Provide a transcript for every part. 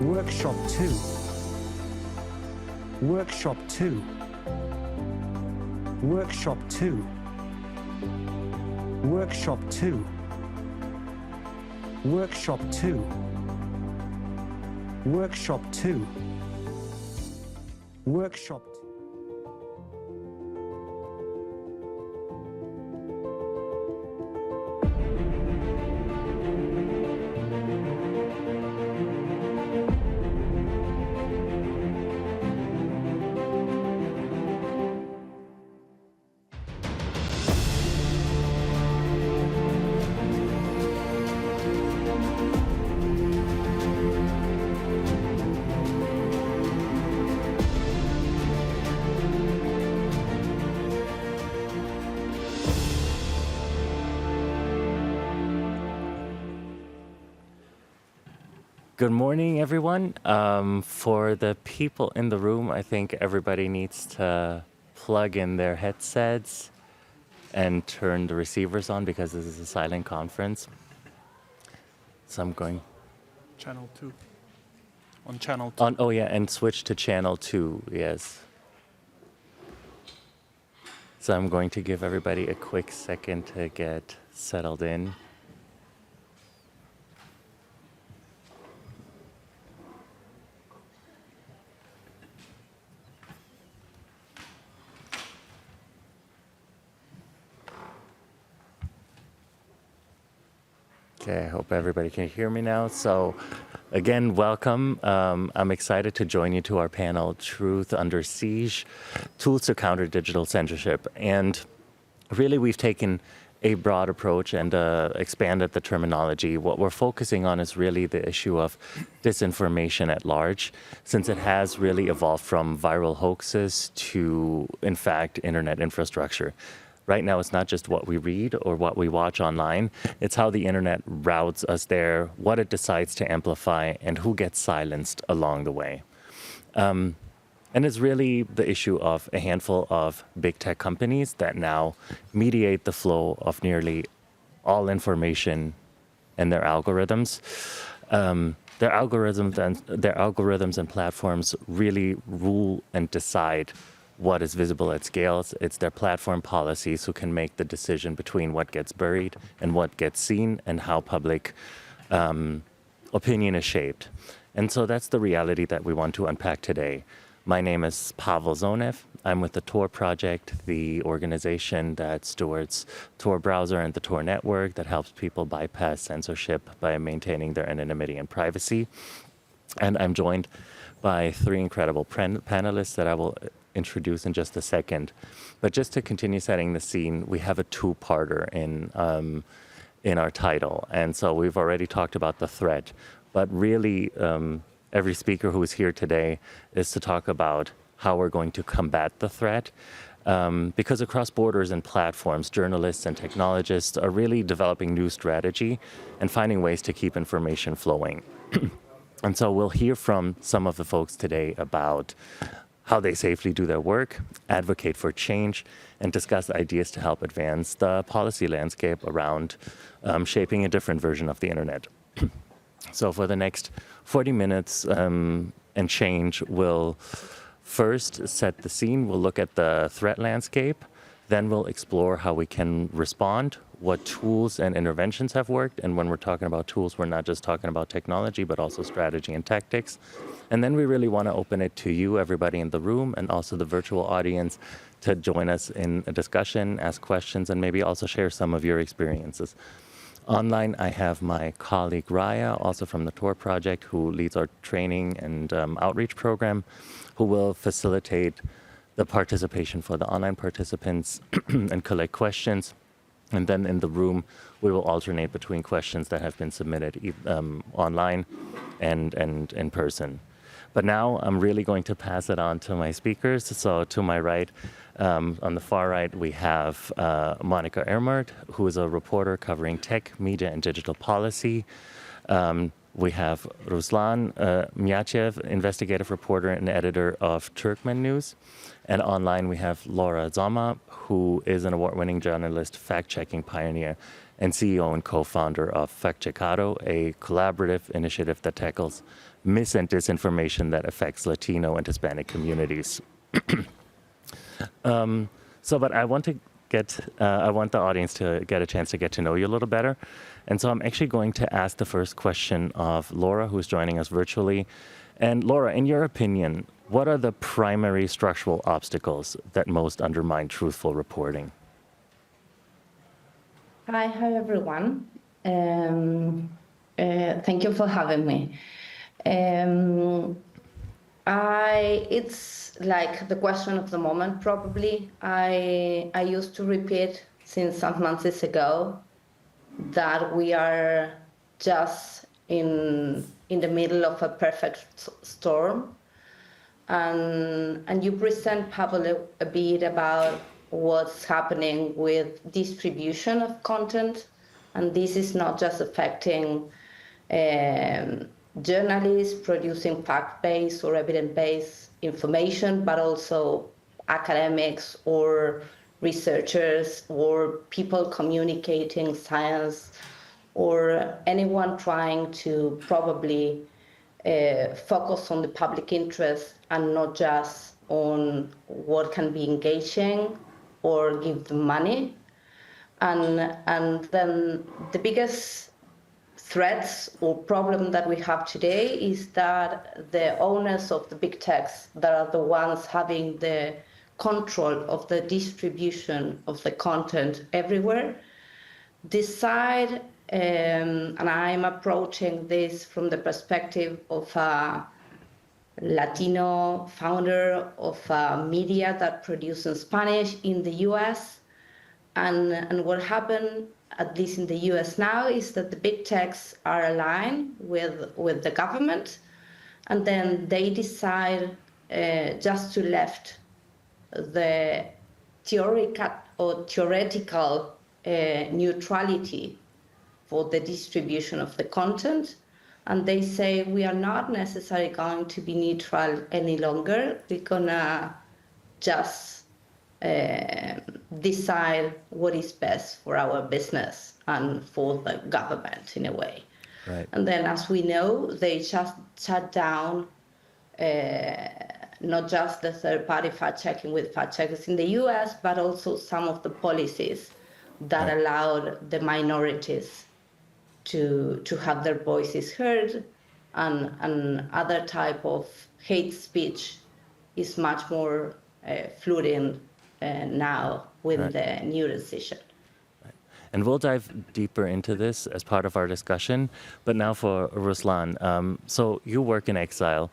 Workshop 2. Workshop 2. Workshop 2. Workshop 2. Workshop 2. Workshop 2. Workshop 2. Good morning, everyone. For the people in the room, I think everybody needs to plug in their headsets and turn the receivers on because this is a silent conference. So I'm going Channel 2. On channel 2. on, oh yeah, and switch to channel 2, yes. So I'm going to give everybody a quick second to get settled in. Okay, I hope everybody can hear me now. So again, welcome. I'm excited to join you to our panel, Truth Under Siege, Tools to Counter Digital Censorship. And really, we've taken a broad approach and expanded the terminology. What we're focusing on is really the issue of disinformation at large, since it has really evolved from viral hoaxes to, in fact, internet infrastructure. Right now, it's not just what we read or what we watch online. It's how the internet routes us there, what it decides to amplify, and who gets silenced along the way. And it's really the issue of a handful of big tech companies that now mediate the flow of nearly all information and their algorithms. Their algorithms and platforms really rule and decide what is visible at scale. It's their platform policies who can make the decision between what gets buried and what gets seen and how public opinion is shaped. And so that's the reality that we want to unpack today. My name is Pavel Zonev. I'm with the Tor Project, the organization that stewards Tor browser and the Tor network that helps people bypass censorship by maintaining their anonymity and privacy. And I'm joined by three incredible panelists that I will introduce in just a second. But just to continue setting the scene, we have a two-parter in our title. And so we've already talked about the threat, but really every speaker who is here today is to talk about how we're going to combat the threat. Because across borders and platforms, journalists and technologists are really developing new strategy and finding ways to keep information flowing. And so we'll hear from some of the folks today about how they safely do their work, advocate for change, and discuss ideas to help advance the policy landscape around shaping a different version of the internet. So for the next 40 minutes and change, we'll first set the scene. We'll look at the threat landscape. Then we'll explore how we can respond, what tools and interventions have worked. And when we're talking about tools, we're not just talking about technology, but also strategy and tactics. And then we really want to open it to you, everybody in the room, and also the virtual audience to join us in a discussion, ask questions, and maybe also share some of your experiences. Online, I have my colleague Raya, also from the Tor Project, who leads our training and outreach program, who will facilitate the participation for the online participants and collect questions. And then in the room, we will alternate between questions that have been submitted online and in person. But now I'm really going to pass it on to my speakers. So to my right, on the far right, we have Monica Ermert, who is a reporter covering tech, media, and digital policy. We have Ruslan Miachev, investigative reporter and editor of Turkmen News. And online, we have Laura Zama, who is an award-winning journalist, fact-checking pioneer, and CEO and co-founder of Fact Checkado, a collaborative initiative that tackles mis and disinformation that affects Latino and Hispanic communities. But I want the audience to get a chance to get to know you a little better. And so I'm actually going to ask the first question of Laura, who's joining us virtually. And Laura, in your opinion, what are the primary structural obstacles that most undermine truthful reporting? Hi everyone. Thank you for having me. It's like the question of the moment, probably. I used to repeat since some months ago that we are just in the middle of a perfect storm. And you present, Pablo, a bit about what's happening with distribution of content. And this is not just affecting journalists producing fact-based or evidence-based information, but also academics or researchers or people communicating science or anyone trying to probably focus on the public interest and not just on what can be engaging or give them money. And then the biggest threats or problem that we have today is that the owners of the big techs, that are the ones having the control of the distribution of the content everywhere, decide, and I'm approaching this from the perspective of a Latino founder of a media that produces Spanish in the US. And what happened, at least in the US now, is that the big techs are aligned with the government, and then they decide just to left the theoretical neutrality for the distribution of the content. And they say, we are not necessarily going to be neutral any longer. We're gonna just decide what is best for our business and for the government in a way. Right. And then, as we know, they just shut down not just the third-party fact-checking with fact-checkers in the US, but also some of the policies that allowed the minorities to have their voices heard, and other type of hate speech is much more fluid now with the new decision. And we'll dive deeper into this as part of our discussion. But now for Ruslan. So you work in exile.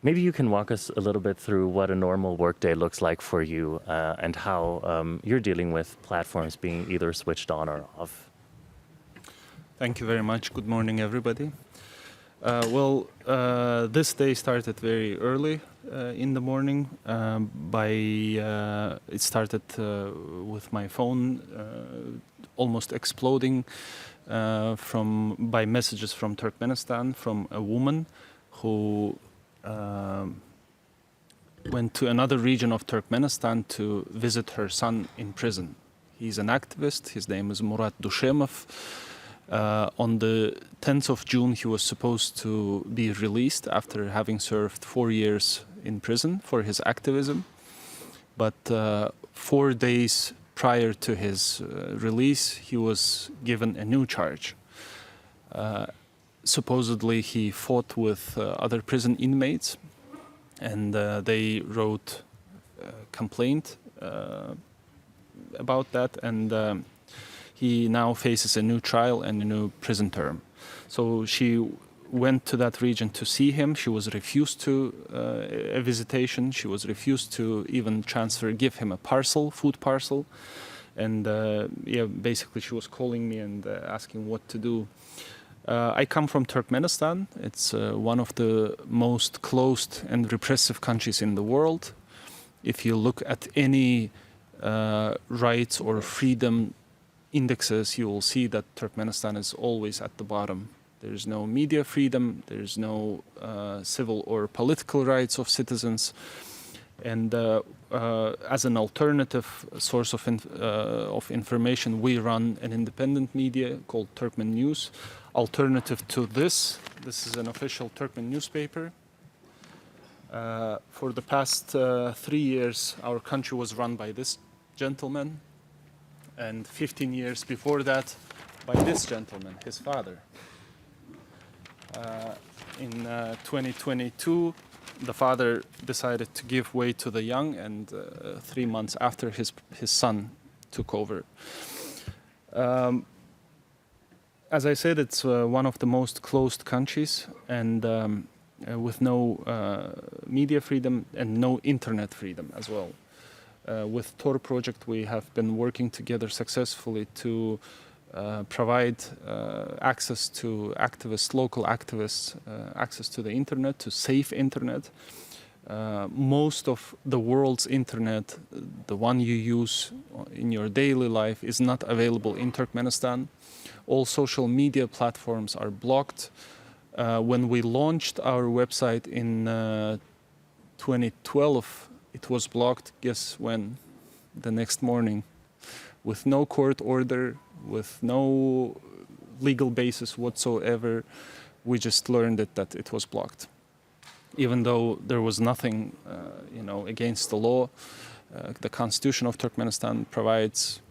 Maybe you can walk us a little bit through what a normal workday looks like for you and how you're dealing with platforms being either switched on or off. Thank you very much. Good morning, everybody. This day started very early in the morning. It started with my phone almost exploding by messages from Turkmenistan from a woman who went to another region of Turkmenistan to visit her son in prison. He's an activist. His name is Murat Dushemov. On the 10th of June, he was supposed to be released after having served 4 years in prison for his activism. But 4 days prior to his release, he was given a new charge. Supposedly, he fought with other prison inmates, and they wrote a complaint about that, and he now faces a new trial and a new prison term. So she went to that region to see him. She was refused a visitation. She was refused to even give him a food parcel. And basically she was calling me and asking what to do. I come from Turkmenistan. It's one of the most closed and repressive countries in the world. If you look at any rights or freedom indexes, you will see that Turkmenistan is always at the bottom. There's no media freedom, there's no civil or political rights of citizens. And as an alternative source of information, we run an independent media called Turkmen News. alternative to this. This is an official Turkmen newspaper. For the past 3 years, our country was run by this gentleman, and 15 years before that, by this gentleman, his father. In 2022, the father decided to give way to the young, and 3 months after, his son took over. As I said, it's one of the most closed countries, and with no media freedom and no internet freedom as well. With Tor project, we have been working together successfully to provide access to activists, local activists, access to the internet, to safe internet. Most of the world's internet, the one you use in your daily life, is not available in Turkmenistan. All social media platforms are blocked. When we launched our website in 2012, it was blocked, guess when? The next morning. With no court order, with no legal basis whatsoever, we just learned that it was blocked. Even though there was nothing, against the law, the Constitution of Turkmenistan provides,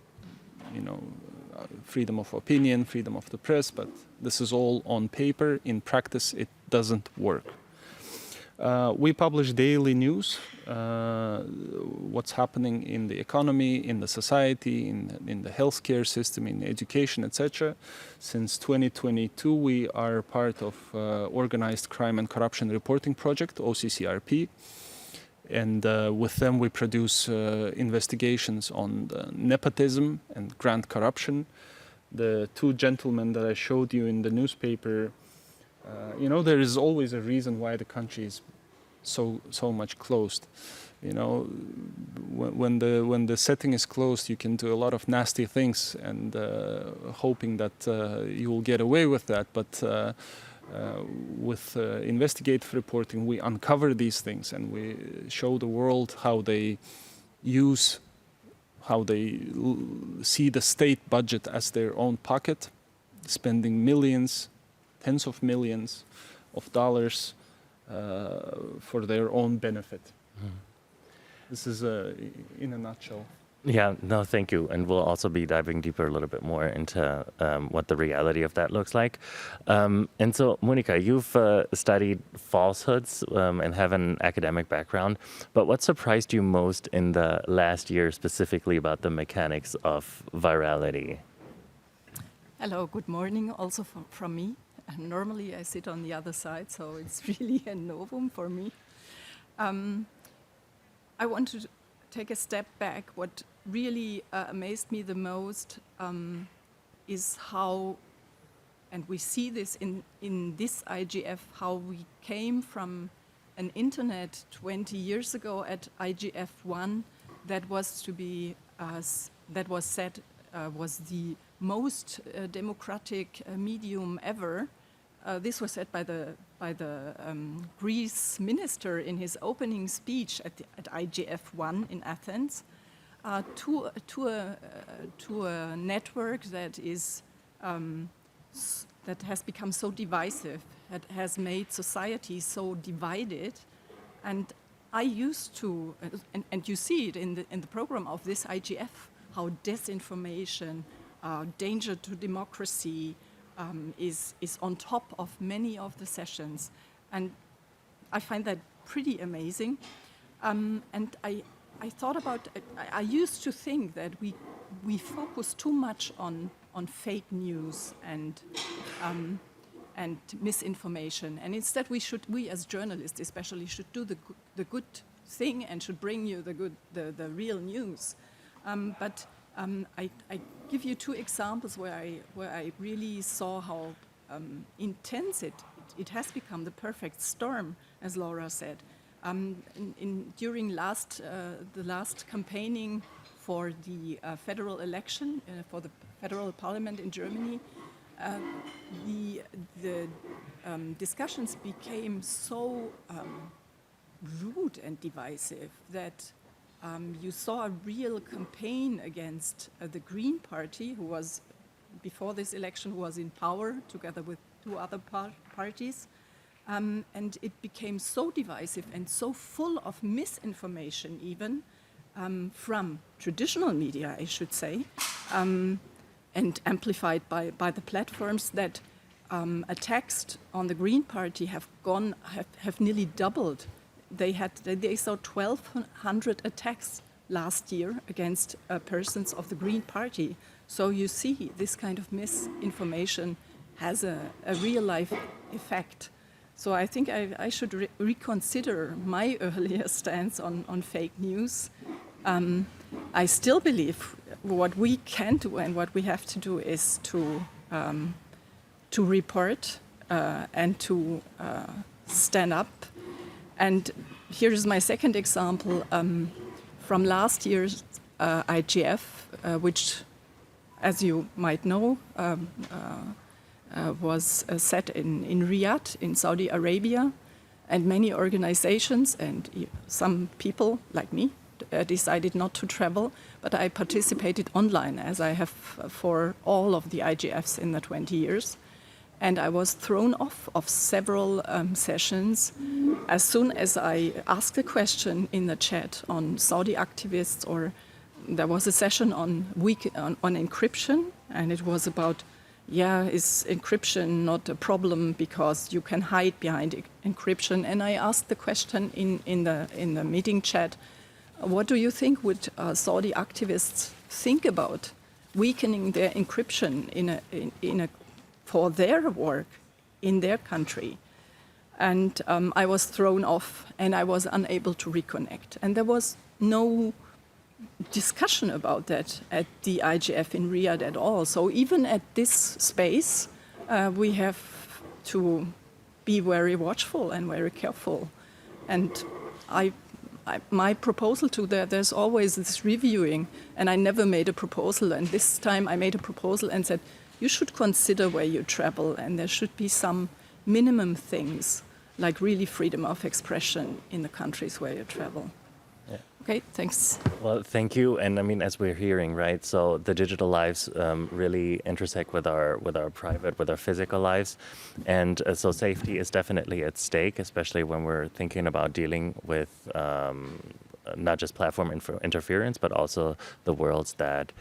freedom of opinion, freedom of the press, but this is all on paper. In practice, it doesn't work. We publish daily news, what's happening in the economy, in the society, in the healthcare system, in education, etc. Since 2022, we are part of Organized Crime and Corruption Reporting Project, OCCRP. And with them, we produce investigations on the nepotism and grand corruption. The 2 gentlemen that I showed you in the newspaper, there is always a reason why the country is so much closed. When the setting is closed, you can do a lot of nasty things, and hoping that you will get away with that. But with investigative reporting, we uncover these things, and we show the world how they see the state budget as their own pocket, spending millions, tens of millions of dollars for their own benefit. This is in a nutshell. Yeah, no, thank you. And we'll also be diving deeper a little bit more into what the reality of that looks like. And so, Monika, you've studied falsehoods and have an academic background. But what surprised you most in the last year specifically about the mechanics of virality? Hello, good morning also from me. Normally I sit on the other side, so it's really a novum for me. I want to take a step back. What really amazed me the most is how, and we see this in this IGF, how we came from an internet 20 years ago at IGF 1 that was to be, that was said was the most democratic medium ever. This was said by the Greece minister in his opening speech at IGF 1 in Athens, to a network that is that has become so divisive, that has made society so divided. And I used to, and you see it in the program of this IGF, how disinformation, danger to democracy is on top of many of the sessions. And I find that pretty amazing. And I thought about, I used to think that we focus too much on fake news and misinformation, and instead we as journalists especially should do the good thing and should bring you the real news. But I give you 2 examples where I really saw how intense it has become, the perfect storm, as Laura said. During the last campaigning for the federal election, for the federal parliament in Germany, the discussions became so rude and divisive that you saw a real campaign against the Green Party, who was before this election was in power together with two other parties. And it became so divisive and so full of misinformation even from traditional media, I should say, and amplified by the platforms that attacks on the Green Party have nearly doubled. They saw 1,200 attacks last year against persons of the Green Party. So you see, this kind of misinformation has a real life effect. So I think I should reconsider my earlier stance on fake news. I still believe what we can do and what we have to do is to report and to stand up. And here is my second example from last year's IGF, which, as you might know, was set in Riyadh, in Saudi Arabia, and many organizations and some people like me decided not to travel, but I participated online, as I have for all of the IGFs in the 20 years. And I was thrown off of several sessions as soon as I asked a question in the chat on Saudi activists, or there was a session on encryption, and it was about, is encryption not a problem because you can hide behind encryption? And I asked the question in the meeting chat, what do you think would Saudi activists think about weakening their encryption for their work in their country? And I was thrown off and I was unable to reconnect. And there was no discussion about that at the IGF in Riyadh at all. So even at this space, we have to be very watchful and very careful. And my proposal to there's always this reviewing, and I never made a proposal. And this time I made a proposal and said, you should consider where you travel, and there should be some minimum things, like really freedom of expression in the countries where you travel. Yeah. Okay, thanks. Well, thank you. And I mean, as we're hearing, right, so the digital lives really intersect with our private, with our physical lives. And so safety is definitely at stake, especially when we're thinking about dealing with not just platform interference, but also the worlds that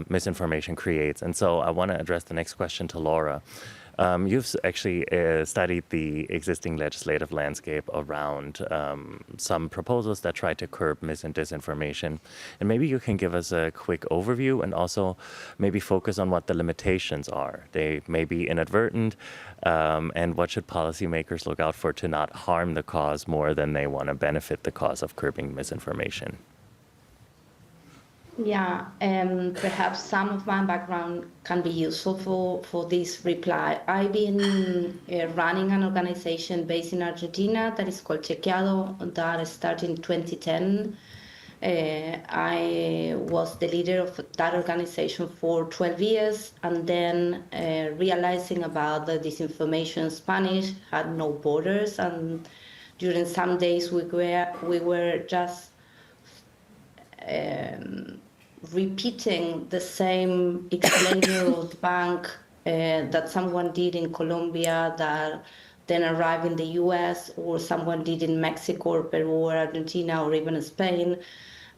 misinformation creates. And so I want to address the next question to Laura. You've actually studied the existing legislative landscape around some proposals that try to curb mis and disinformation. And maybe you can give us a quick overview and also maybe focus on what the limitations are. They may be inadvertent, and what should policymakers look out for to not harm the cause more than they want to benefit the cause of curbing misinformation? Yeah, perhaps some of my background can be useful for this reply. I've been running an organization based in Argentina that is called Chequeado, that started in 2010. I was the leader of that organization for 12 years, and then realizing about the disinformation in Spanish had no borders, and during some days we were just repeating the same explainer bank that someone did in Colombia that then arrived in the US, or someone did in Mexico or Peru or Argentina or even Spain.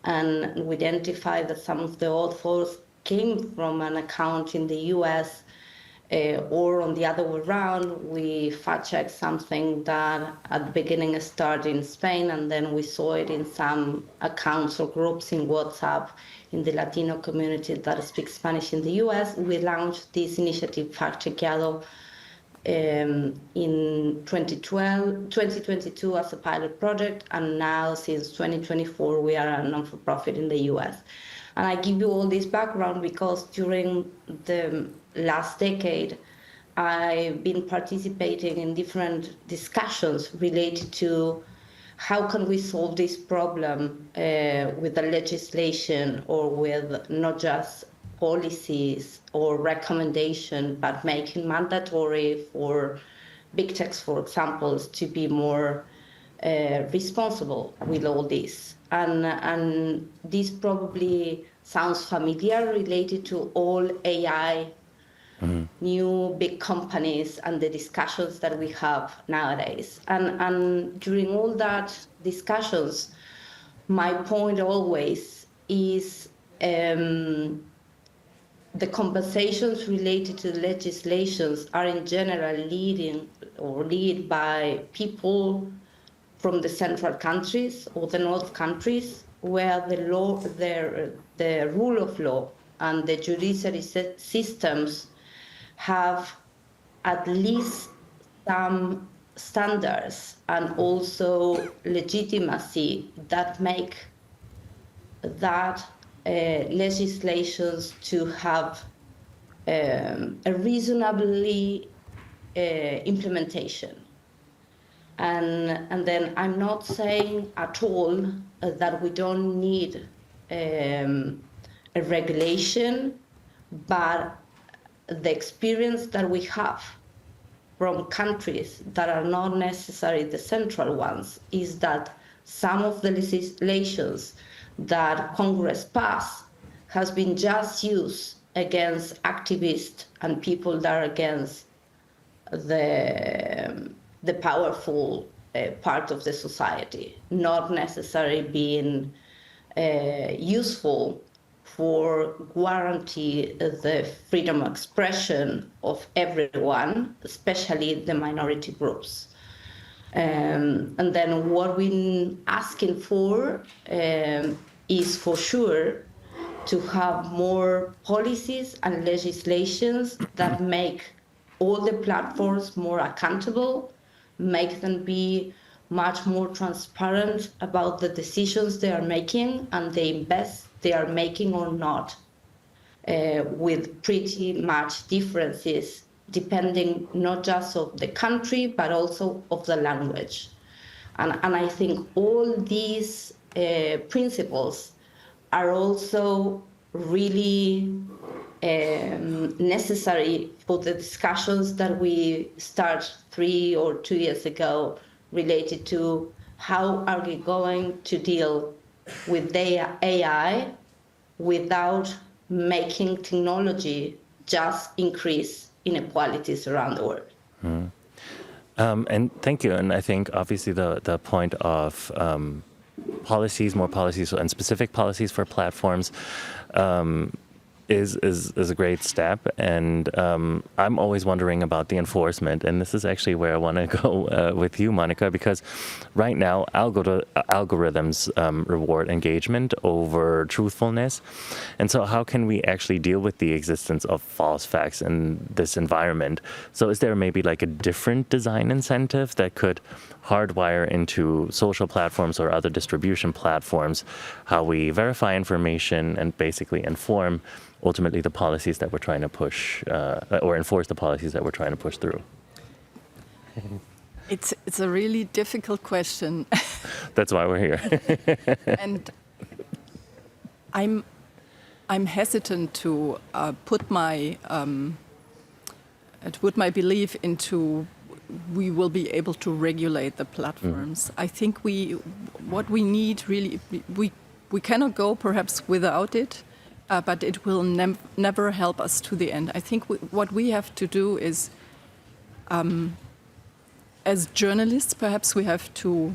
And we identified that some of the authors came from an account in the US, or on the other way around, we fact-checked something that at the beginning started in Spain, and then we saw it in some accounts or groups in WhatsApp in the Latino community that speaks Spanish in the US. We launched this initiative, Fact Chequeado, in 2022 as a pilot project, and now since 2024 we are a non-for-profit in the US. And I give you all this background because during the last decade I've been participating in different discussions related to how can we solve this problem with the legislation, or with not just policies or recommendation, but making mandatory for big techs, for example, to be more responsible with all this. And this probably sounds familiar related to all AI new big companies and the discussions that we have nowadays. And during all that discussions, my point always is the conversations related to legislations are in general led by people from the central countries or the north countries, where the rule of law and the judiciary systems have at least some standards and also legitimacy that make that legislations to have a reasonably implementation. And then I'm not saying at all that we don't need a regulation, but the experience that we have from countries that are not necessarily the central ones is that some of the legislations that Congress passed has been just used against activists and people that are against the powerful part of the society, not necessarily being useful for guarantee the freedom of expression of everyone, especially the minority groups. And then what we're asking for is for sure to have more policies and legislations that make all the platforms more accountable, make them be much more transparent about the decisions they are making and the invest they are making or not, with pretty much differences depending not just of the country, but also of the language. And I think all these principles are also really necessary for the discussions that we start 3 or 2 years ago related to how are we going to deal with the AI without making technology just increase inequalities around the world. And thank you. And I think obviously the point of policies, more policies, and specific policies for platforms is a great step. And I'm always wondering about the enforcement. And this is actually where I want to go with you, Monica, because right now algorithms reward engagement over truthfulness. And so how can we actually deal with the existence of false facts in this environment? So is there maybe like a different design incentive that could hardwire into social platforms or other distribution platforms how we verify information and basically inform ultimately the policies that we're trying to push or enforce the policies that we're trying to push through? It's a really difficult question. That's why we're here. And I'm hesitant to put my belief into we will be able to regulate the platforms. I think what we need really, we cannot go perhaps without it, but it will never help us to the end. I think what we have to do is, as journalists, perhaps we have to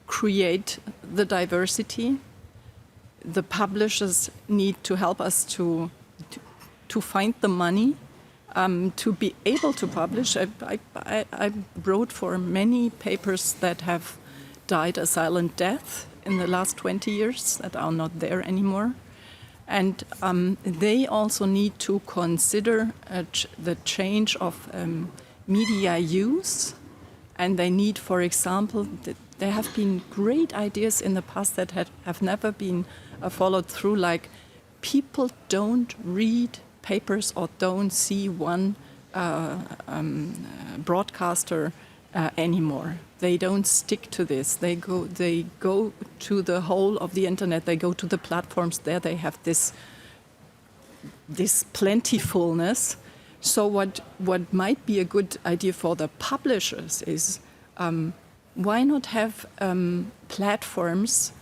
create the diversity. The publishers need to help us to find the money to be able to publish. I wrote for many papers that have died a silent death in the last 20 years that are not there anymore. And they also need to consider the change of media use. And they need, for example, there have been great ideas in the past that have never been followed through, like people don't read papers or don't see one broadcaster anymore. They don't stick to this. They go to the whole of the internet. They go to the platforms. There they have this plentifulness. So what might be a good idea for the publishers is why not have platforms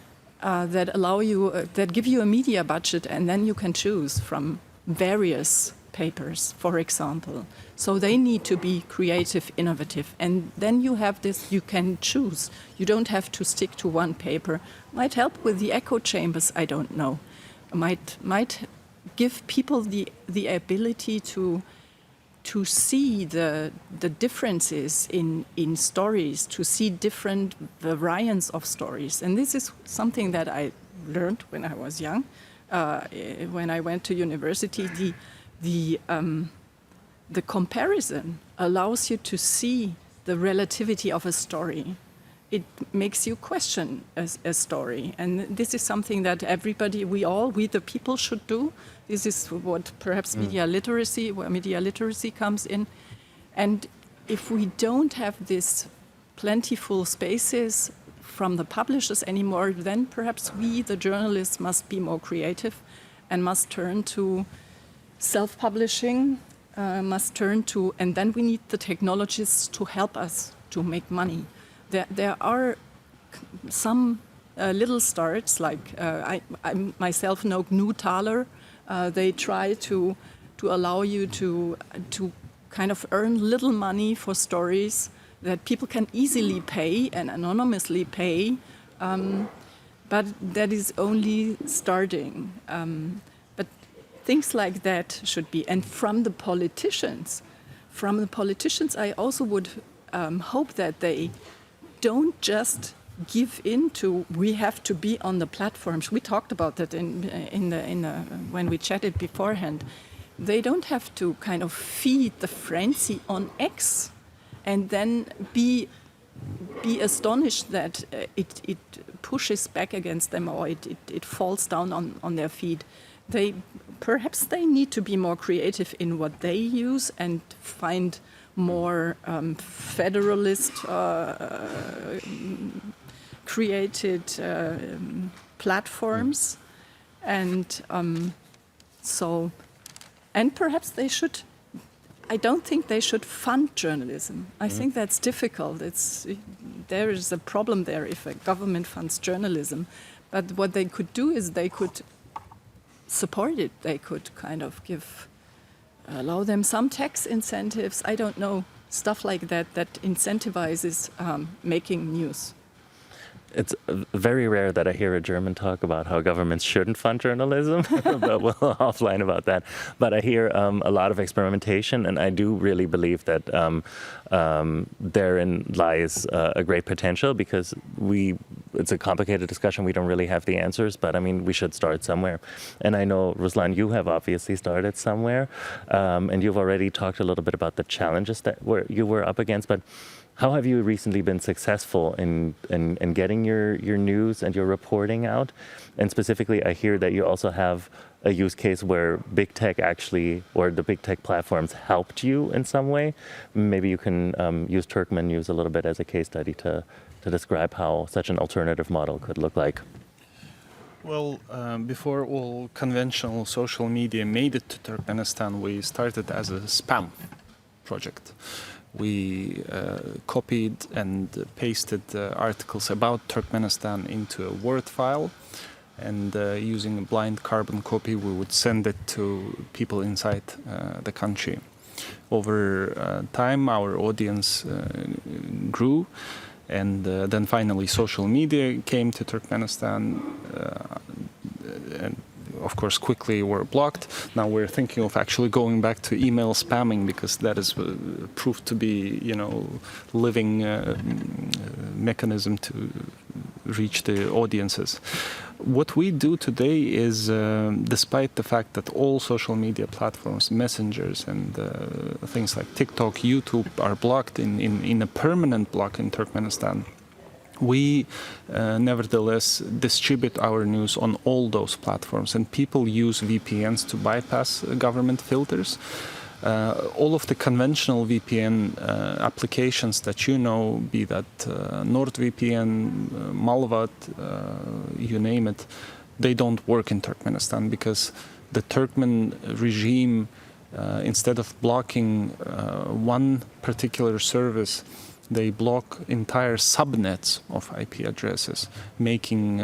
that allow you that give you a media budget, and then you can choose from various papers, for example. So they need to be creative, innovative. And then you have this, you can choose. You don't have to stick to one paper. Might help with the echo chambers, I don't know. Might give people the ability to see the differences in stories, to see different variants of stories. And this is something that I learned when I was young. When I went to university, the comparison allows you to see the relativity of a story. It makes you question a story. And this is something that everybody, we the people should do. This is what perhaps where media literacy comes in. And if we don't have this plentiful spaces from the publishers anymore, then perhaps we, the journalists, must be more creative and must turn to self-publishing, and then we need the technologists to help us to make money. There are some little starts, like I myself know GNU Taler. They try to allow you to kind of earn little money for stories that people can easily pay and anonymously pay, but that is only starting. But things like that should be. And from the politicians, I also would hope that they don't just give in to we have to be on the platforms. We talked about that when we chatted beforehand. They don't have to kind of feed the frenzy on X and then be astonished that it pushes back against them or it falls down on their feet. Perhaps they need to be more creative in what they use and find more federalist created platforms, and perhaps they should. I don't think they should fund journalism. I think that's difficult. There is a problem there if a government funds journalism. But what they could do is they could support it. They could kind of allow them some tax incentives. I don't know, stuff like that incentivizes making news. It's very rare that I hear a German talk about how governments shouldn't fund journalism, but we'll offline about that. But I hear a lot of experimentation, and I do really believe that therein lies a great potential, because it's a complicated discussion. We don't really have the answers, but I mean, we should start somewhere. And I know, Ruslan, you have obviously started somewhere, and you've already talked a little bit about the challenges that you were up against, but how have you recently been successful in getting your news and your reporting out? And specifically, I hear that you also have a use case where big tech or the big tech platforms helped you in some way. Maybe you can use Turkmen News a little bit as a case study to describe how such an alternative model could look like. Well, before all conventional social media made it to Turkmenistan, we started as a spam project. We copied and pasted articles about Turkmenistan into a Word file, and using a blind carbon copy, we would send it to people inside the country. Over time, our audience grew, and then finally social media came to Turkmenistan, and of course quickly were blocked. Now we're thinking of actually going back to email spamming, because that is proved to be, living mechanism to reach the audiences. What we do today is, despite the fact that all social media platforms, messengers and things like TikTok, YouTube are blocked in a permanent block in Turkmenistan, we nevertheless distribute our news on all those platforms, and people use VPNs to bypass government filters. All of the conventional VPN applications that be that NordVPN, Malvat, you name it, they don't work in Turkmenistan, because the Turkmen regime, instead of blocking one particular service, They block entire subnets of IP addresses, making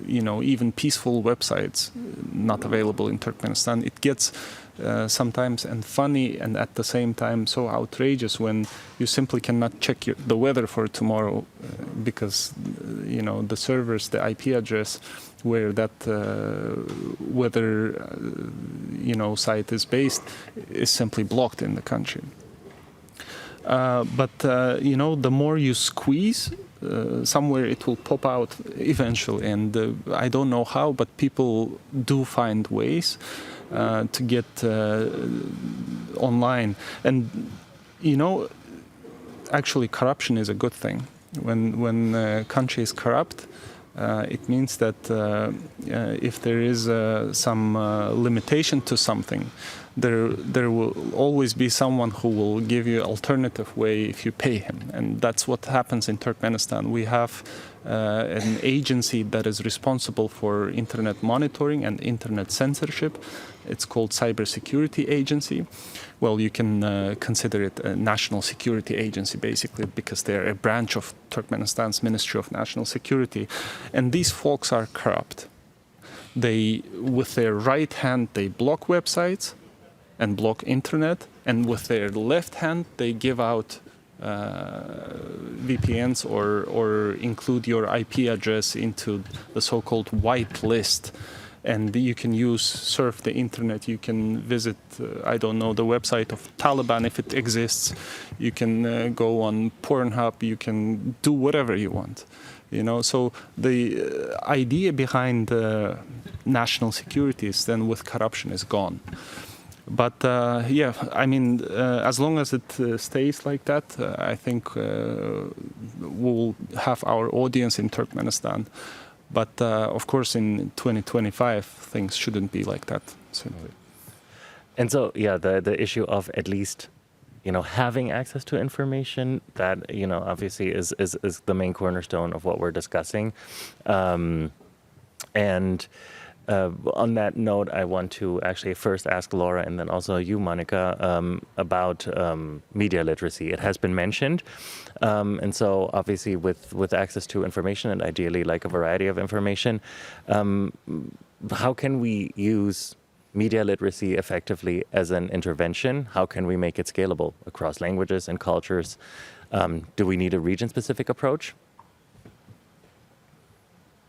even peaceful websites not available in Turkmenistan. It gets sometimes and funny and at the same time so outrageous when you simply cannot check the weather for tomorrow because the servers, the IP address where that weather site is based is simply blocked in the country. But the more you squeeze, somewhere it will pop out eventually. And I don't know how, but people do find ways to get online. And, actually corruption is a good thing. When a country is corrupt, it means that if there is some limitation to something, there will always be someone who will give you an alternative way if you pay him. And that's what happens in Turkmenistan. We have an agency that is responsible for internet monitoring and internet censorship. It's called Cybersecurity Agency. Well, you can consider it a national security agency, basically, because they're a branch of Turkmenistan's Ministry of National Security. And these folks are corrupt. They, with their right hand, they block websites and block internet, and with their left hand, they give out VPNs or include your IP address into the so-called white list. And you can surf the internet, you can visit, the website of Taliban if it exists. You can go on Pornhub, you can do whatever you want. So the idea behind national security is then with corruption is gone. But as long as it stays like that, I think we'll have our audience in Turkmenistan. But of course, in 2025, things shouldn't be like that. Simply. And so, the issue of at least, having access to information that, obviously is the main cornerstone of what we're discussing. On that note, I want to actually first ask Laura and then also you, Monica, about media literacy. It has been mentioned. And so obviously with access to information and ideally like a variety of information, how can we use media literacy effectively as an intervention? How can we make it scalable across languages and cultures? Do we need a region-specific approach?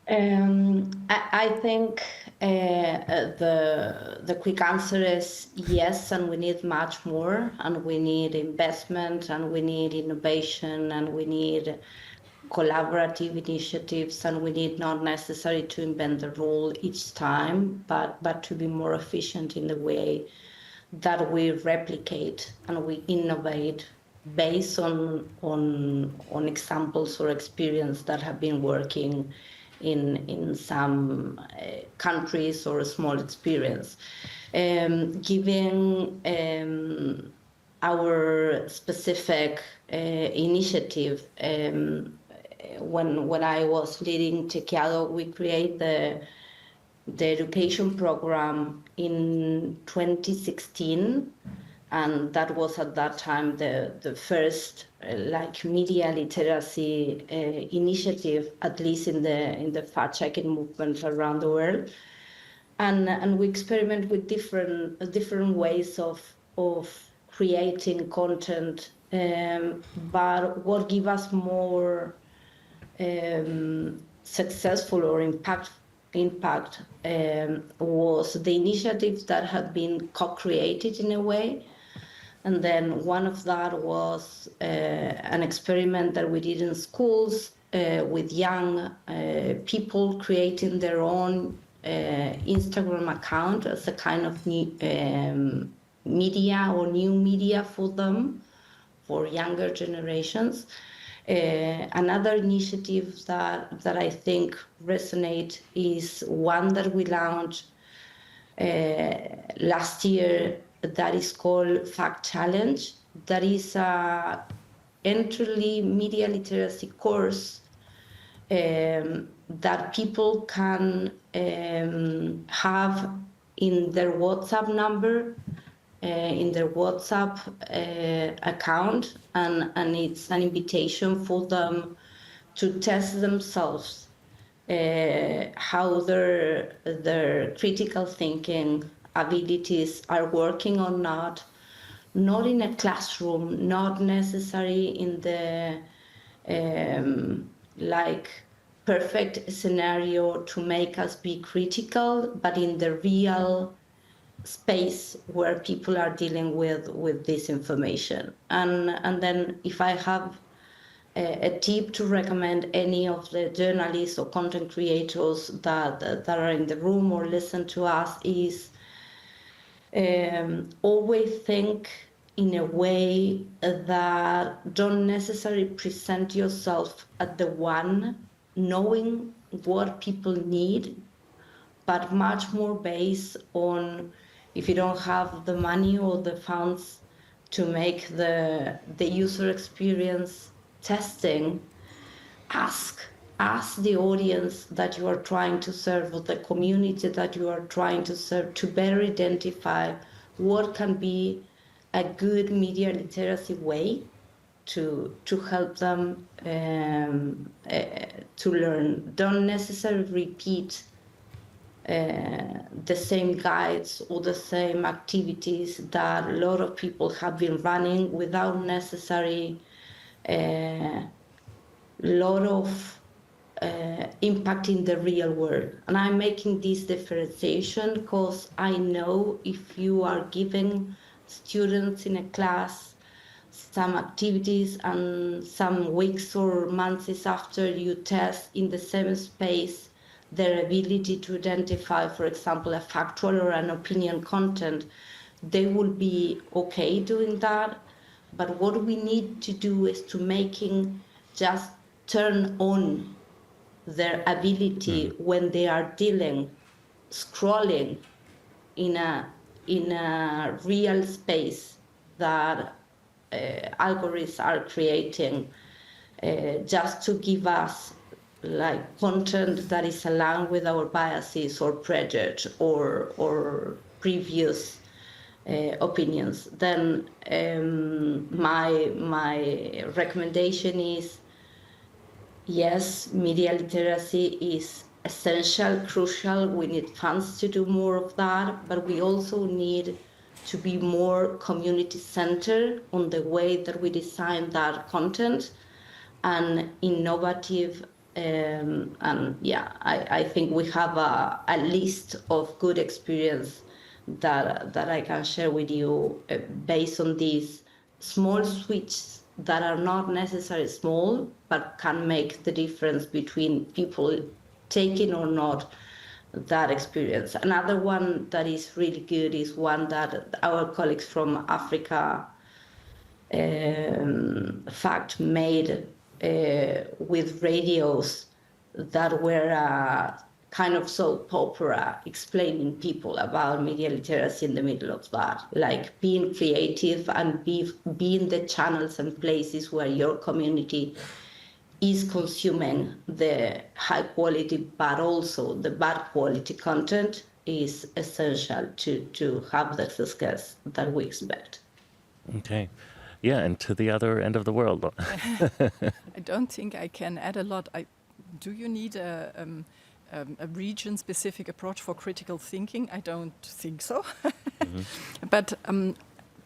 I think the quick answer is yes, and we need much more, and we need investment, and we need innovation, and we need collaborative initiatives, and we need not necessarily to invent the rule each time, but to be more efficient in the way that we replicate and we innovate based on examples or experience that have been working in some countries or a small experience. Given our specific initiative, when I was leading Tequiado, we created the education program in 2016. And that was at that time the first media literacy initiative, at least in the fact-checking movement around the world. And we experiment with different ways of creating content. But what gave us more successful or impact was the initiatives that had been co-created in a way. And then one of that was an experiment that we did in schools with young people creating their own Instagram account as a kind of media or new media for them, for younger generations. Another initiative that I think resonates is one that we launched last year that is called Fact Challenge. That is a entry media literacy course that people can have in their WhatsApp number in their WhatsApp account, and it's an invitation for them to test themselves how their critical thinking abilities are working or not in a classroom, not necessary in the like perfect scenario to make us be critical, but in the real space where people are dealing with this information. And then if I have a tip to recommend any of the journalists or content creators that are in the room or listen to us is always think in a way that don't necessarily present yourself at the one, knowing what people need, but much more based on if you don't have the money or the funds to make the user experience testing, ask the audience that you are trying to serve, or the community that you are trying to serve, to better identify what can be a good media literacy way to help them to learn. Don't necessarily repeat the same guides or the same activities that a lot of people have been running without necessary lot of impact in the real world. And I'm making this differentiation because I know if you are giving students in a class some activities and some weeks or months after you test in the same space their ability to identify, for example, a factual or an opinion content, they will be okay doing that. But what we need to do is to making just turn on their ability when they are scrolling in a real space that algorithms are creating just to give us like content that is aligned with our biases or prejudice or previous opinions. Then my recommendation is, yes, media literacy is essential, crucial. We need funds to do more of that, but we also need to be more community-centered on the way that we design that content and innovative. And yeah, I think we have a list of good experience that I can share with you based on these small switches that are not necessarily small, but can make the difference between people taking or not that experience. Another one that is really good is one that our colleagues from Africa fact made with radios that were kind of soap opera explaining people about media literacy in the middle of that, like being creative and being the channels and places where your community is consuming the high quality but also the bad quality content is essential to have the success that we expect. Okay. Yeah, and to the other end of the world. I don't think I can add a lot. Do you need a region-specific approach for critical thinking? I don't think so. But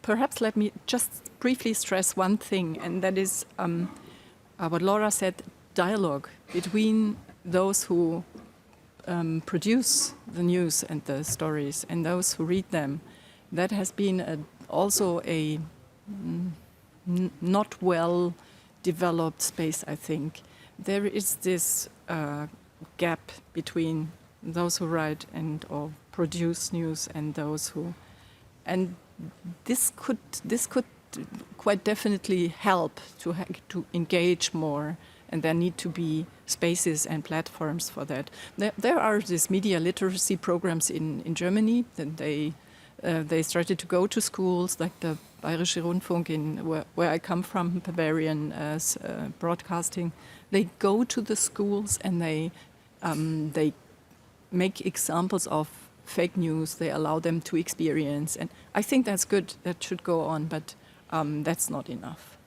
perhaps let me just briefly stress one thing, and that is what Laura said, dialogue between those who produce the news and the stories and those who read them. That has been also a not well developed space, I think. There is this gap between those who write and or produce news and those who, and this could quite definitely help to engage more, and there need to be spaces and platforms for that. There are these media literacy programs in Germany that they started to go to schools, like the Bayerische Rundfunk where I come from, Bavarian broadcasting. They go to the schools and they make examples of fake news. They allow them to experience, and I think that's good. That should go on, but that's not enough.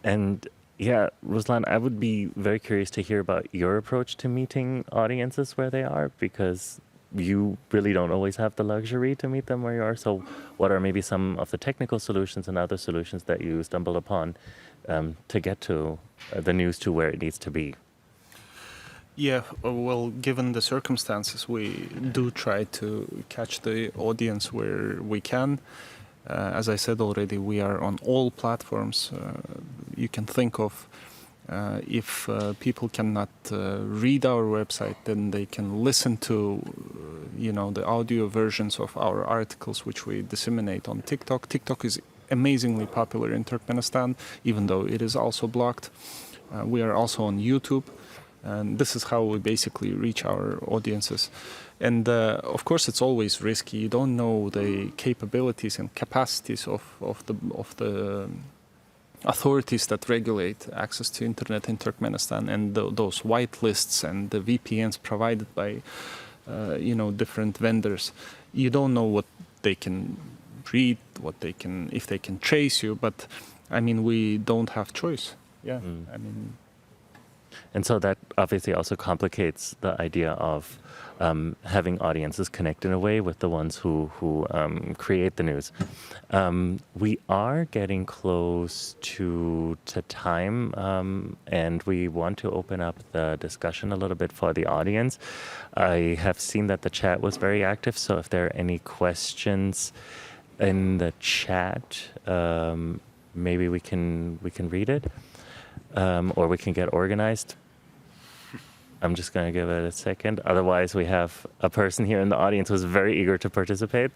And yeah, Ruslan, I would be very curious to hear about your approach to meeting audiences where they are, because you really don't always have the luxury to meet them where you are. So what are maybe some of the technical solutions and other solutions that you stumbled upon to get to the news to where it needs to be? Yeah, well, given the circumstances, we do try to catch the audience where we can. As I said already, we are on all platforms you can think of. If people cannot read our website, then they can listen to, the audio versions of our articles, which we disseminate on TikTok. TikTok is amazingly popular in Turkmenistan, even though it is also blocked. We are also on YouTube, and this is how we basically reach our audiences. And of course, it's always risky. You don't know the capabilities and capacities of the authorities that regulate access to internet in Turkmenistan, and those white lists and the VPNs provided by different vendors. You don't know what they can read, if they can trace you. But I mean, we don't have choice. Yeah, I mean. And so that obviously also complicates the idea of having audiences connect in a way with the ones who create the news. We are getting close to time, and we want to open up the discussion a little bit for the audience. I have seen that the chat was very active, so if there are any questions in the chat, maybe we can read it, or we can get organized. I'm just going to give it a second. Otherwise, we have a person here in the audience who's very eager to participate.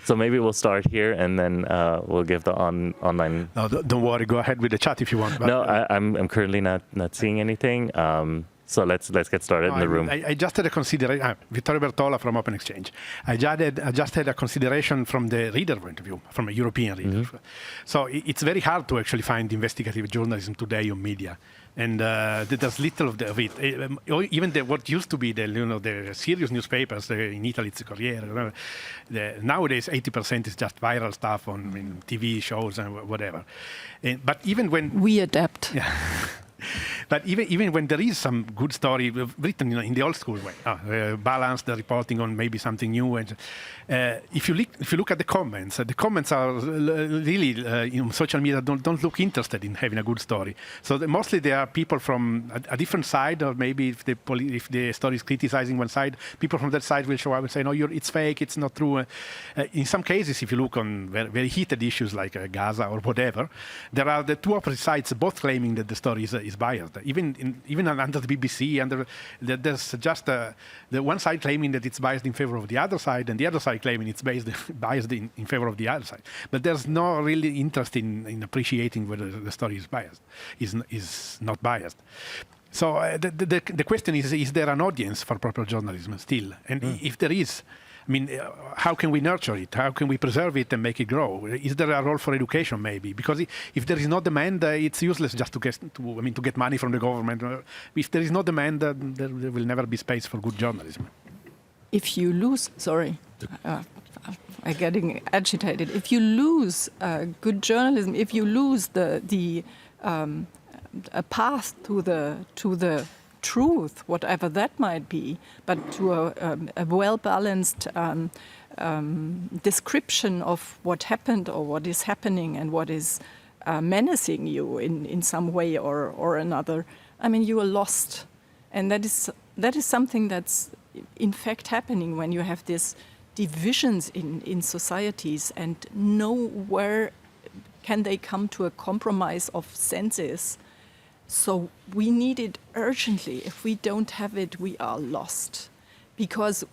So maybe we'll start here, and then we'll give the online. No, don't worry. Go ahead with the chat if you want. But, no, I'm currently not seeing anything. So let's get started in the room. I just had a consideration. Vittorio Bertola from Open Exchange. I just had a consideration from the reader point of view, from a European reader. Mm-hmm. So it's very hard to actually find investigative journalism today on media. And there's little of it. Even what used to be the serious newspapers in Italy, it's the Corriere. Nowadays, 80% is just viral stuff on TV shows and whatever. But even when we adapt. Yeah. But even when there is some good story written in the old school way, balanced the reporting on maybe something new, and if you look at the comments are really in social media don't look interested in having a good story. So mostly they are people from a different side, or maybe if the story is criticizing one side, people from that side will show up and say, no, it's fake, it's not true. In some cases, if you look on very, very heated issues like Gaza or whatever, there are the two opposite sides, both claiming that the story is biased. Even under the BBC, there's just the one side claiming that it's biased in favor of the other side, and the other side claiming it's biased in favor of the other side. But there's no really interest in appreciating whether the story is biased, is not biased. So the question is there an audience for proper journalism still? And if there is, I mean, how can we nurture it? How can we preserve it and make it grow? Is there a role for education, maybe? Because if there is no demand, it's useless just to get money from the government. If there is no demand, there will never be space for good journalism. If you lose, I'm getting agitated. If you lose good journalism, if you lose a path to the truth, whatever that might be, but to a well-balanced description of what happened or what is happening and what is menacing you in some way or another, I mean, you are lost. And that is something that's in fact happening when you have these divisions in societies, and nowhere can they come to a compromise of senses. So we need it urgently. If we don't have it, we are lost. Because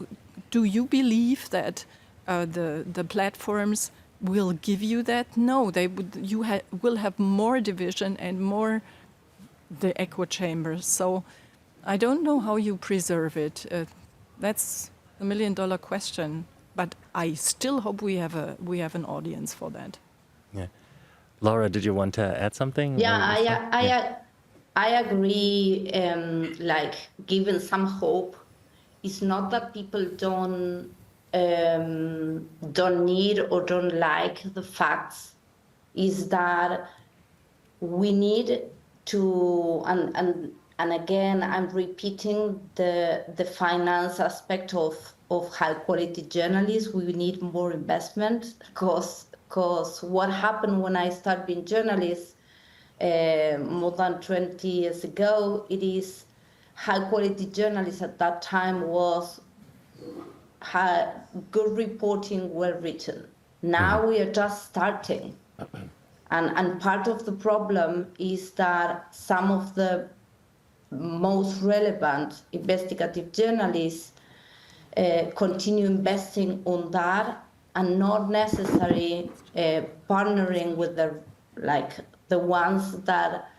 do you believe that the platforms will give you that? No, you will have more division and more the echo chambers. So I don't know how you preserve it. That's $1 million question. But I still hope we have an audience for that. Yeah, Laura, did you want to add something? Yeah, I agree, like giving some hope it's not that people don't need or don't like the facts, is that we need to, and again, I'm repeating the finance aspect of high quality journalists. We need more investment, because what happened when I started being journalist more than 20 years ago, it is high quality journalists at that time had good reporting, well written. Now we are just starting. And part of the problem is that some of the most relevant investigative journalists continue investing on that and not necessarily partnering with the ones that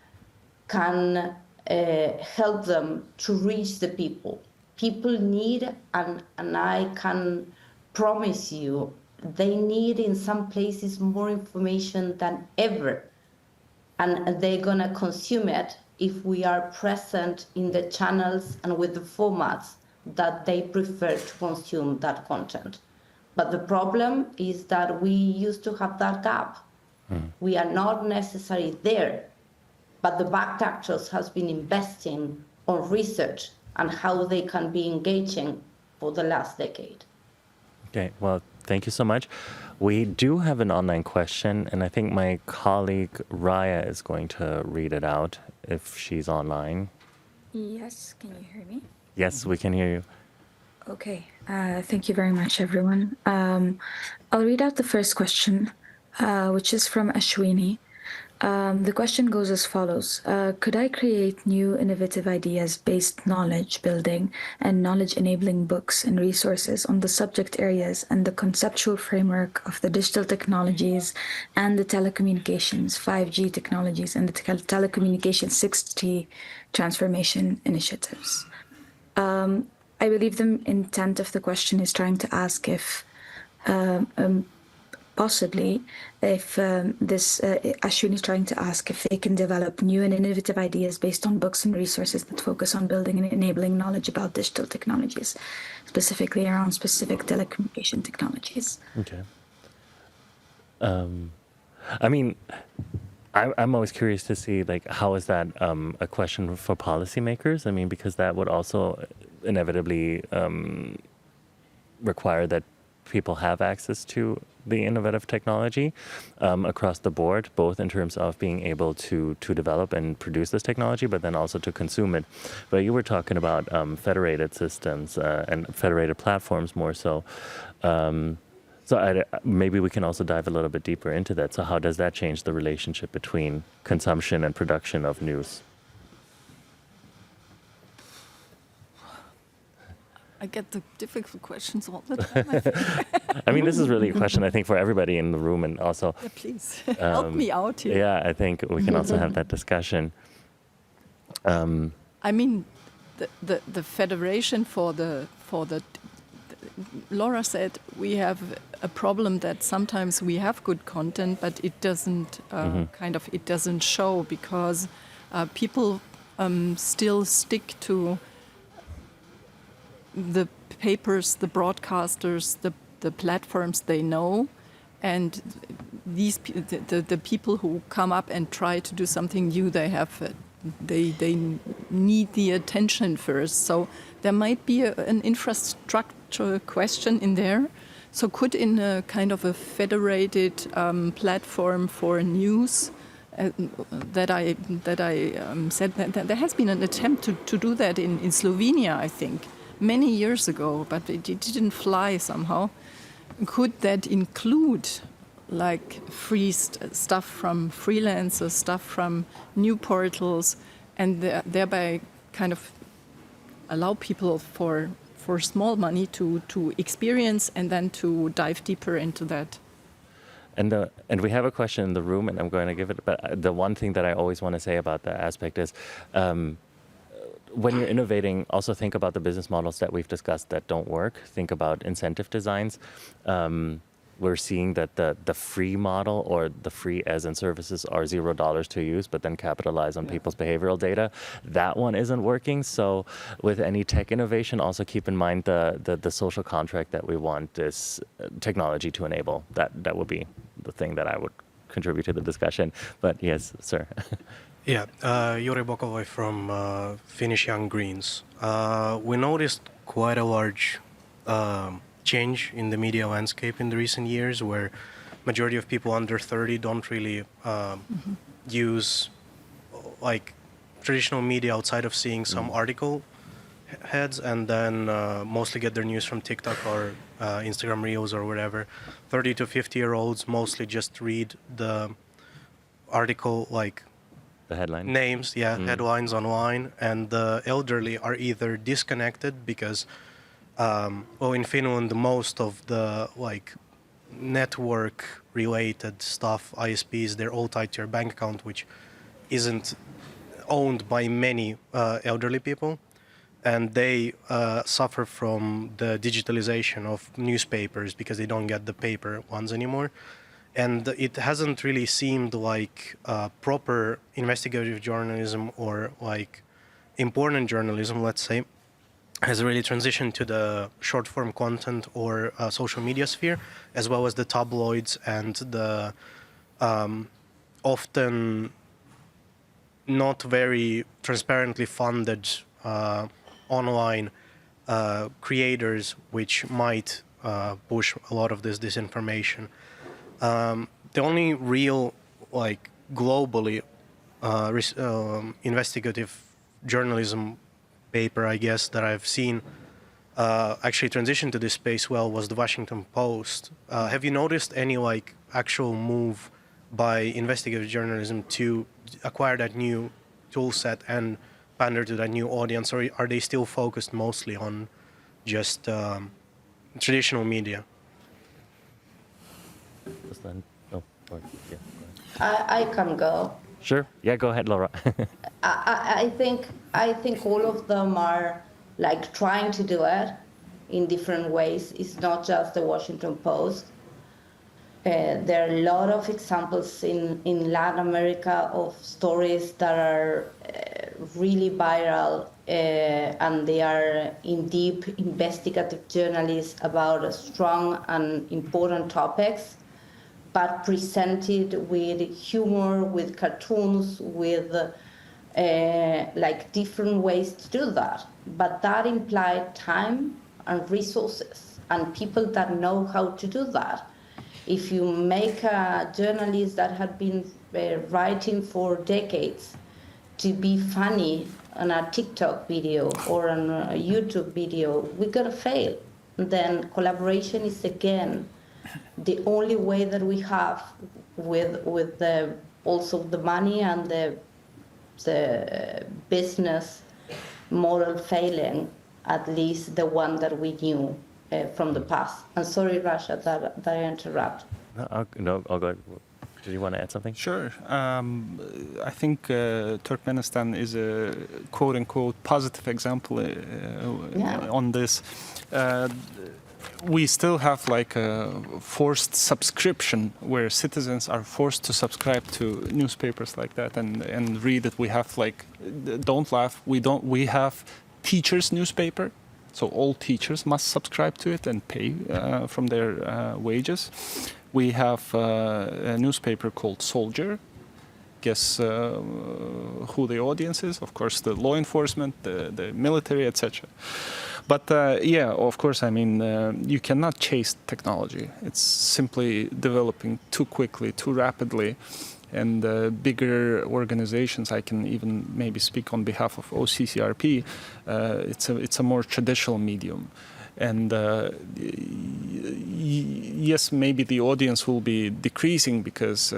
can help them to reach the people. People need, and I can promise you, they need in some places more information than ever. And they're gonna consume it if we are present in the channels and with the formats that they prefer to consume that content. But the problem is that we used to have that gap. We are not necessarily there, but the back actors has been investing on research and how they can be engaging for the last decade. Okay, well, thank you so much. We do have an online question, and I think my colleague Raya is going to read it out if she's online. Yes, can you hear me? Yes, we can hear you. Okay, thank you very much, everyone. I'll read out the first question, which is from Ashwini. The question goes as follows. Could I create new innovative ideas-based knowledge building and knowledge-enabling books and resources on the subject areas and the conceptual framework of the digital technologies and the telecommunications, 5G technologies, and the telecommunications 6G transformation initiatives? I believe the intent of the question is trying to ask if possibly if Ashwini is trying to ask if they can develop new and innovative ideas based on books and resources that focus on building and enabling knowledge about digital technologies, specifically around specific telecommunication technologies. Okay. I mean, I'm always curious to see, like, how is that a question for policymakers? I mean, because that would also inevitably require that people have access to the innovative technology across the board, both in terms of being able to develop and produce this technology, but then also to consume it. But you were talking about federated systems and federated platforms more so. Maybe we can also dive a little bit deeper into that. So how does that change the relationship between consumption and production of news? I get the difficult questions all the time, I think. I mean, this is really a question, I think, for everybody in the room, and also... Yeah, please, help me out here. Yeah, I think we can also have that discussion. I mean, the federation for the Laura said we have a problem that sometimes we have good content, but it doesn't it doesn't show, because people still stick to the papers, the broadcasters, the platforms they know, and the people who come up and try to do something new, they need the attention first. So there might be an infrastructure question in there. So could, in a kind of a federated platform for news, that I said that there has been an attempt to do that in Slovenia, I think, many years ago, but it didn't fly somehow. Could that include like free stuff from freelancers, stuff from new portals, and thereby kind of allow people for small money to experience and then to dive deeper into that? And we have a question in the room, and I'm going to give it. But the one thing that I always want to say about that aspect is, when you're innovating, also think about the business models that we've discussed that don't work. Think about incentive designs. we're seeing that the free model or the free as in services are $0 to use, but then capitalize on people's behavioral data. That one isn't working. So with any tech innovation, also keep in mind the social contract that we want this technology to enable. That would be the thing that I would contribute to the discussion. But yes, sir. Yeah, Juri Bokovoi from Finnish Young Greens. We noticed quite a large change in the media landscape in the recent years, where majority of people under 30 don't really use like traditional media outside of seeing some article heads, and then mostly get their news from TikTok or Instagram Reels or whatever. 30 to 50-year-olds mostly just read the article, like The headline. names, headlines online, and the elderly are either disconnected because, in Finland, most of the like network-related stuff, ISPs, they're all tied to your bank account, which isn't owned by many elderly people, and they suffer from the digitalization of newspapers because they don't get the paper ones anymore. And it hasn't really seemed like proper investigative journalism or like important journalism, let's say, has really transitioned to the short form content or social media sphere, as well as the tabloids and the often not very transparently funded online creators, which might push a lot of this disinformation. The only real, like, globally investigative journalism paper, I guess, that I've seen actually transition to this space well was the Washington Post. Have you noticed any, like, actual move by investigative journalism to acquire that new tool set and pander to that new audience, or are they still focused mostly on just traditional media? I can go. Sure. Yeah, go ahead, Laura. I think all of them are like trying to do it in different ways. It's not just the Washington Post. There are a lot of examples in Latin America of stories that are really viral, and they are in deep investigative journalism about strong and important topics, but presented with humor, with cartoons, with like different ways to do that. But that implied time and resources and people that know how to do that. If you make a journalist that had been writing for decades to be funny on a TikTok video or on a YouTube video, we're gonna fail. Then collaboration is again the only way that we have with the also the money and the business model failing, at least the one that we knew from the past. I'm sorry, Rasha, that I interrupt. No, I'll go. Did you want to add something? Sure. I think Turkmenistan is a quote-unquote positive example on this. We still have like a forced subscription where citizens are forced to subscribe to newspapers like that and read it. We have like, don't laugh, we have teachers' newspaper. So all teachers must subscribe to it and pay from their wages. We have a newspaper called Soldier. Guess who the audience is? Of course, the law enforcement, the military, etc. But yeah, of course, I mean, you cannot chase technology. It's simply developing too quickly, too rapidly. And bigger organizations, I can even maybe speak on behalf of OCCRP, it's a more traditional medium. And yes, maybe the audience will be decreasing because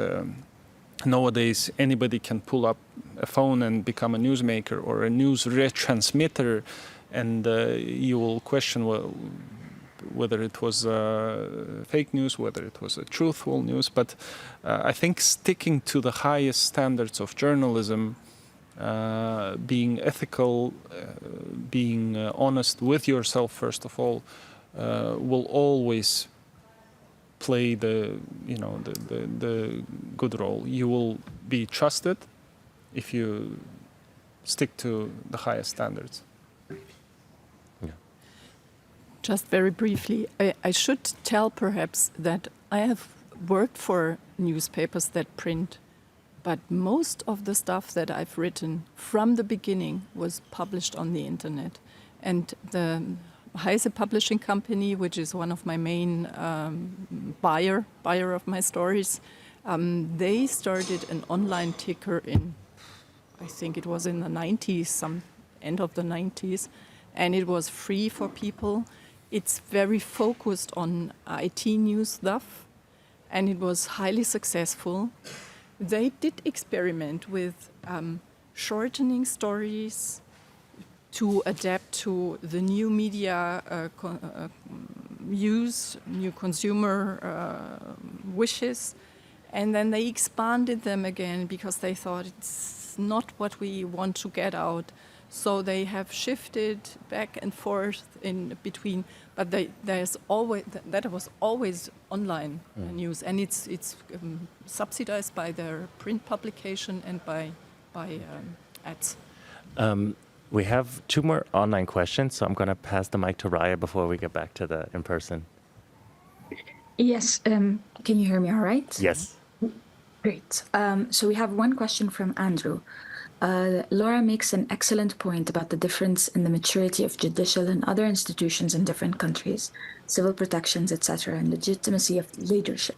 nowadays anybody can pull up a phone and become a newsmaker or a news retransmitter, and you will question, well, whether it was fake news, whether it was a truthful news. But I think sticking to the highest standards of journalism, being ethical, being honest with yourself, first of all, will always play the good role. You will be trusted if you stick to the highest standards. Just very briefly, I should tell perhaps that I have worked for newspapers that print, but most of the stuff that I've written from the beginning was published on the internet. And the Heise Publishing Company, which is one of my main buyer of my stories, they started an online ticker in, I think it was in the 90s, some end of the 90s, and it was free for people. It's very focused on IT news stuff, and it was highly successful. They did experiment with shortening stories to adapt to the new media use, new consumer wishes, and then they expanded them again because they thought it's not what we want to get out. So they have shifted back and forth in between, but that was always online news, and it's subsidized by their print publication and by ads. We have 2 more online questions, so I'm going to pass the mic to Raya before we get back to the in-person. Yes, can you hear me all right? Yes. Great. So we have one question from Andrew. Laura makes an excellent point about the difference in the maturity of judicial and other institutions in different countries, civil protections, etc., and legitimacy of leadership.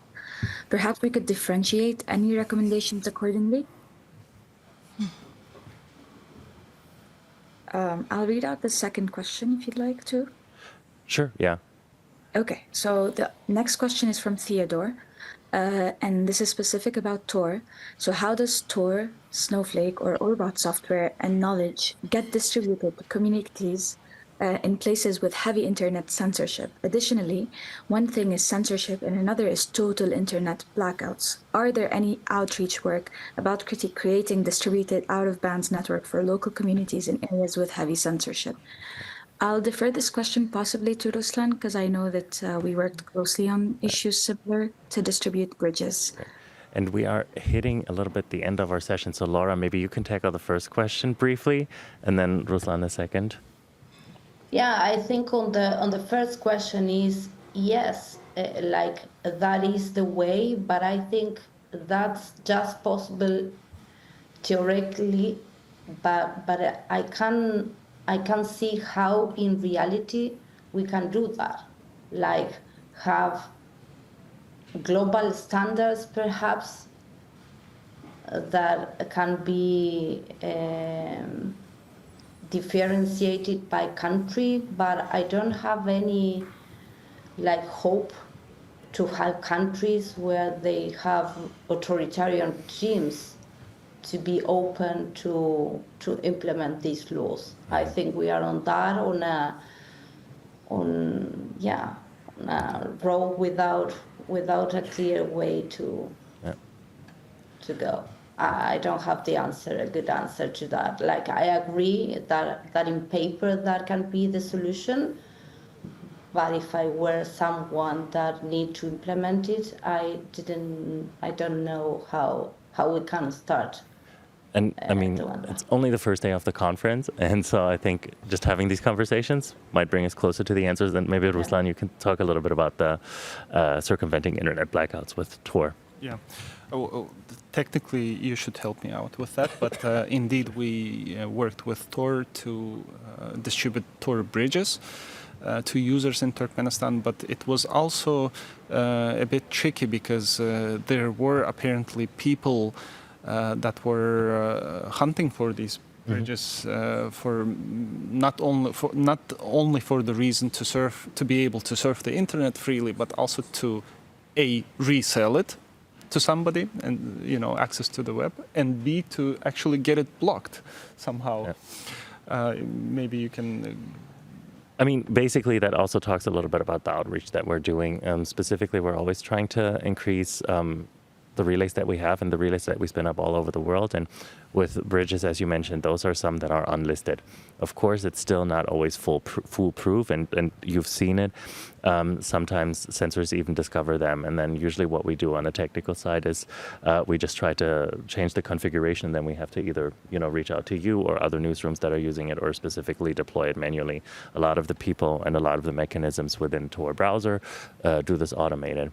Perhaps we could differentiate any recommendations accordingly? I'll read out the second question if you'd like to. Sure, yeah. Okay, so the next question is from Theodore, and this is specific about Tor. So how does Tor, Snowflake, or Orbot software and knowledge get distributed to communities in places with heavy internet censorship? Additionally, one thing is censorship and another is total internet blackouts. Are there any outreach work about creating distributed out-of-bands network for local communities in areas with heavy censorship? I'll defer this question possibly to Ruslan, because I know that we worked closely on issues similar to distribute bridges. And we are hitting a little bit the end of our session. So Laura, maybe you can tackle the first question briefly, and then Ruslan the second. Yeah, I think on the first question is yes, like that is the way, but I think that's just possible theoretically, but I can see how in reality we can do that, like have global standards perhaps that can be differentiated by country, but I don't have any like hope to have countries where they have authoritarian regimes to be open to implement these laws. I think we are on that on a road without a clear way to go. I don't have a good answer to that. Like I agree that in paper that can be the solution, but if I were someone that need to implement it, I don't know how we can start. And I mean, it's only the first day of the conference, and so I think just having these conversations might bring us closer to the answers. And maybe Ruslan, you can talk a little bit about the circumventing internet blackouts with Tor. Yeah. Technically, you should help me out with that, but indeed we worked with Tor to distribute Tor bridges to users in Turkmenistan, but it was also a bit tricky because there were apparently people that were hunting for these bridges for not only for the reason to be able to surf the internet freely, but also to resell it to somebody and access to the web, and B, to actually get it blocked somehow. Yeah. Maybe you can. I mean, basically, that also talks a little bit about the outreach that we're doing. Specifically, we're always trying to increase the relays that we have and the relays that we spin up all over the world. And with bridges, as you mentioned, those are some that are unlisted. Of course, it's still not always foolproof, and you've seen it. Sometimes sensors even discover them, and then usually what we do on the technical side is we just try to change the configuration, and then we have to either reach out to you or other newsrooms that are using it, or specifically deploy it manually. A lot of the people and a lot of the mechanisms within Tor browser do this automated.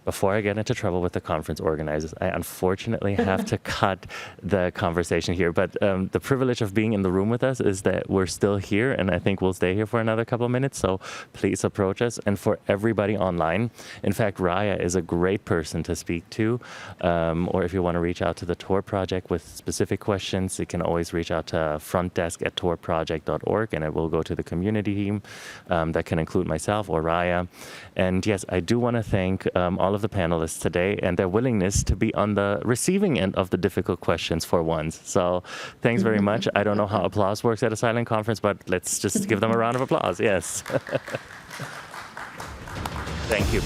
Before I get into trouble with the conference organizers, I unfortunately have to cut the conversation here. But the privilege of being in the room with us is that we're still here, and I think we'll stay here for another couple of minutes. So please approach us. And for everybody online, in fact, Raya is a great person to speak to. Or if you want to reach out to the Tor project with specific questions, you can always reach out to frontdesk@torproject.org, and it will go to the community team that can include myself or Raya. And yes, I do want to thank all of the panelists today and their willingness to be on the receiving end of the difficult questions for once. So thanks very much. I don't know how applause works at a silent conference, but let's just give them a round of applause. Yes. Thank you.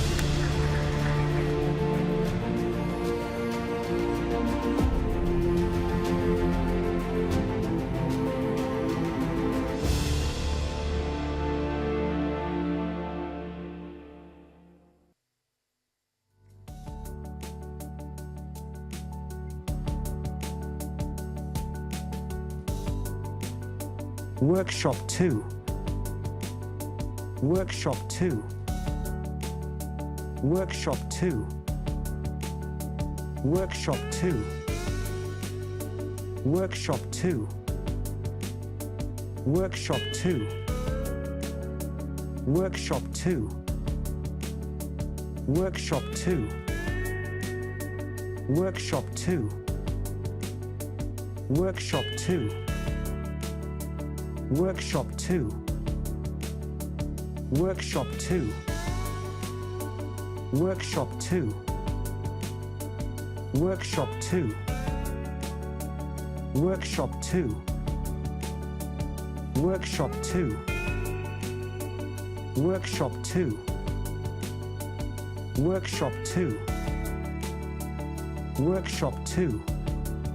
Workshop 2. Workshop 2. Workshop 2. Workshop 2. Workshop 2. Workshop 2. Workshop 2. Workshop 2. Workshop 2. Workshop 2. Workshop 2. Workshop 2. Workshop 2. Workshop 2. Workshop 2. Workshop 2. Workshop 2. Workshop 2. Workshop 2.